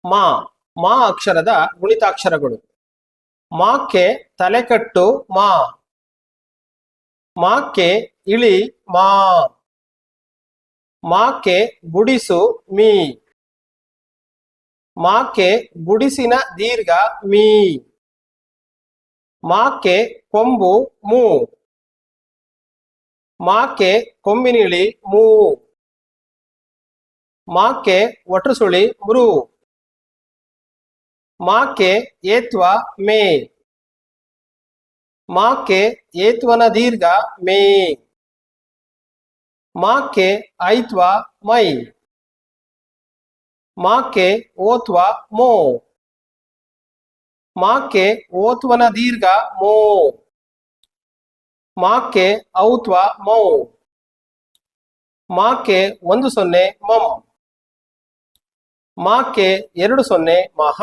ಮಾ ಮಾ ಅಕ್ಷರದ ಗುಣಿತಾಕ್ಷರಗಳು. ಮಾಕ್ಕೆ ತಲೆಕಟ್ಟು ಮಾ, ಮಾಕ್ಕೆ ಇಳಿ ಮಾ, ಮಾಕ್ಕೆ ಗುಡಿಸು ಮೀ, ಮಾಕ್ಕೆ ಗುಡಿಸಿನ ದೀರ್ಘ ಮೀ, ಮಾಕ್ಕೆ ಕೊಂಬು ಮೂ, ಮಾಕ್ಕೆ ಕೊಂಬಿನಿಳಿ ಮೂ, ಮಾಕ್ಕೆ ಒಟುಸುಳಿ ಮೃ, ಮಾಕ್ಕೆ ಏತ್ವ ಮೇ, ಮಾಕ್ಕೆ ಏತ್ವನ ದೀರ್ಘ ಮೇ, ಮಾಕ್ಕೆ ಐತ್ವ ಮೈ, ಮಾಕ್ಕೆ ಓತ್ವ ಮೋ, ಮಾಕ್ಕೆ ಓತ್ವನ ದೀರ್ಘ ಮೋ, ಮಾಕ್ಕೆ ಔತ್ವ ಮೌ, ಮಾಕ್ಕೆ 1 0 ಮಂ, ಮಾಕ್ಕೆ 2 0 ಮಹ.